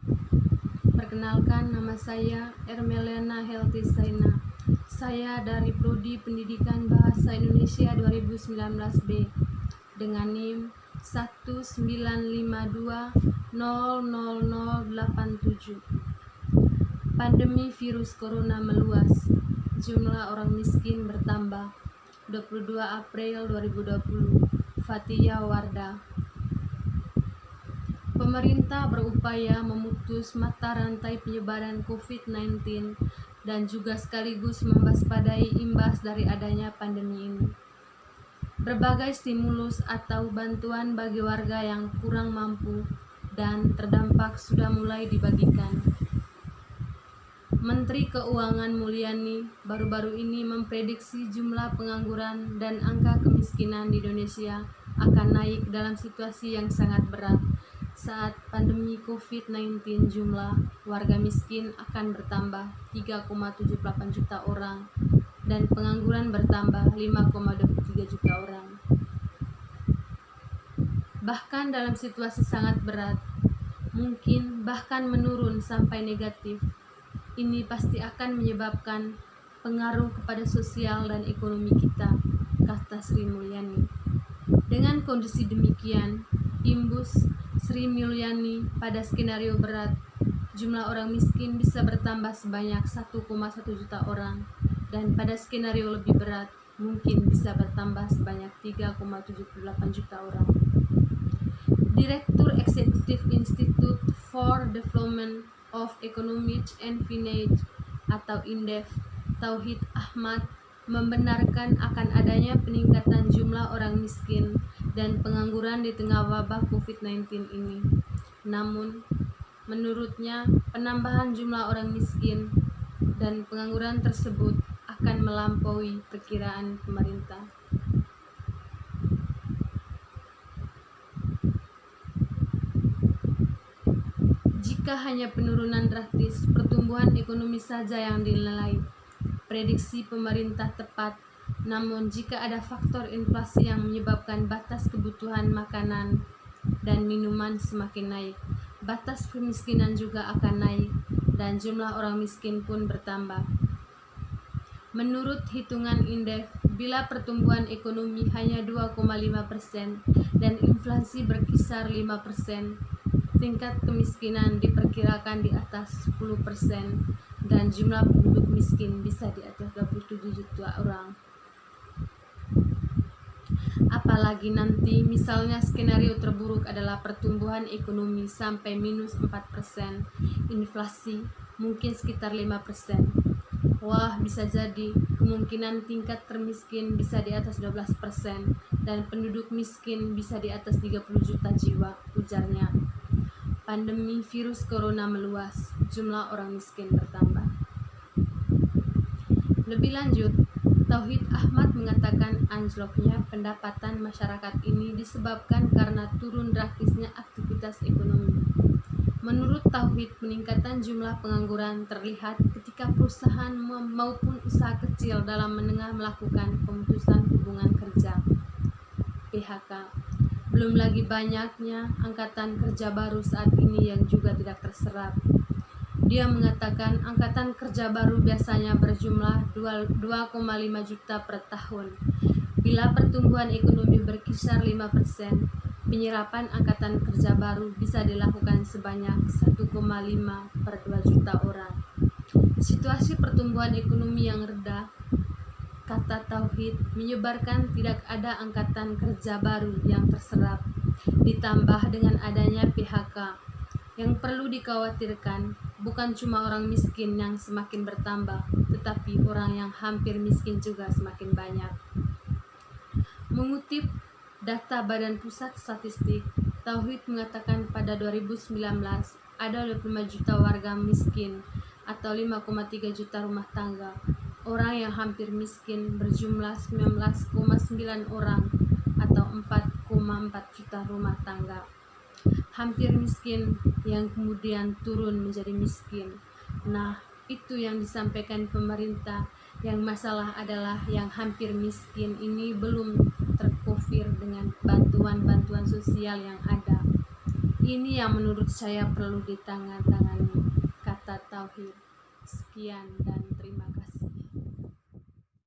Perkenalkan, nama saya Ermeliana Helty Saina. Saya dari Prodi Pendidikan Bahasa Indonesia 2019B dengan NIM 195200087. Pandemi virus corona meluas, jumlah orang miskin bertambah. 22 April 2020, Fathia Wardah. Pemerintah berupaya memutus mata rantai penyebaran COVID-19 dan juga sekaligus mewaspadai imbas dari adanya pandemi ini. Berbagai stimulus atau bantuan bagi warga yang kurang mampu dan terdampak sudah mulai dibagikan. Menteri Keuangan Mulyani baru-baru ini memprediksi jumlah pengangguran dan angka kemiskinan di Indonesia akan naik dalam situasi yang sangat berat. Saat pandemi COVID-19, jumlah warga miskin akan bertambah 3,78 juta orang dan pengangguran bertambah 5,23 juta orang. Bahkan dalam situasi sangat berat, mungkin bahkan menurun sampai negatif, ini pasti akan menyebabkan pengaruh kepada sosial dan ekonomi kita, kata Sri Mulyani. Dengan kondisi demikian, imbus Sri Mulyani pada skenario berat, jumlah orang miskin bisa bertambah sebanyak 1,1 juta orang, dan pada skenario lebih berat, mungkin bisa bertambah sebanyak 3,78 juta orang. Direktur Eksekutif Institute for Development of Economic and Finance atau INDEF, Tauhid Ahmad, membenarkan akan adanya peningkatan jumlah orang miskin dan pengangguran di tengah wabah COVID-19 ini. Namun, menurutnya, penambahan jumlah orang miskin dan pengangguran tersebut akan melampaui perkiraan pemerintah. Jika hanya penurunan drastis pertumbuhan ekonomi saja yang dinilai, prediksi pemerintah tepat. Namun jika ada faktor inflasi yang menyebabkan batas kebutuhan makanan dan minuman semakin naik, batas kemiskinan juga akan naik dan jumlah orang miskin pun bertambah. Menurut hitungan Indef, bila pertumbuhan ekonomi hanya 2,5% dan inflasi berkisar 5%, tingkat kemiskinan diperkirakan di atas 10% dan jumlah penduduk miskin bisa di atas 27 juta orang. Apalagi nanti misalnya skenario terburuk adalah pertumbuhan ekonomi sampai minus 4%, inflasi mungkin sekitar 5%. Wah, bisa jadi kemungkinan tingkat termiskin bisa di atas 12% dan penduduk miskin bisa di atas 30 juta jiwa, ujarnya. Pandemi virus corona meluas, jumlah orang miskin bertambah. Lebih lanjut, Tauhid Ahmad mengatakan anjloknya pendapatan masyarakat ini disebabkan karena turun drastisnya aktivitas ekonomi. Menurut Tauhid, peningkatan jumlah pengangguran terlihat ketika perusahaan maupun usaha kecil dalam menengah melakukan pemutusan hubungan kerja (PHK). Belum lagi banyaknya angkatan kerja baru saat ini yang juga tidak terserap. Dia mengatakan angkatan kerja baru biasanya berjumlah 2,5 juta per tahun. Bila pertumbuhan ekonomi berkisar 5%, penyerapan angkatan kerja baru bisa dilakukan sebanyak 1,5 per 2 juta orang. Situasi pertumbuhan ekonomi yang rendah, kata Tauhid, menyebarkan tidak ada angkatan kerja baru yang terserap, ditambah dengan adanya PHK. Yang perlu dikhawatirkan bukan cuma orang miskin yang semakin bertambah, tetapi orang yang hampir miskin juga semakin banyak. Mengutip data Badan Pusat Statistik, Tauhid mengatakan pada 2019 ada 25 juta warga miskin atau 5,3 juta rumah tangga. Orang yang hampir miskin berjumlah 19,9 orang atau 4,4 juta rumah tangga. Hampir miskin yang kemudian turun menjadi miskin. Nah, itu yang disampaikan pemerintah. Yang masalah adalah yang hampir miskin ini belum tercover dengan bantuan-bantuan sosial yang ada. Ini yang menurut saya perlu ditangani, kata Tauhid. Sekian dan terima kasih.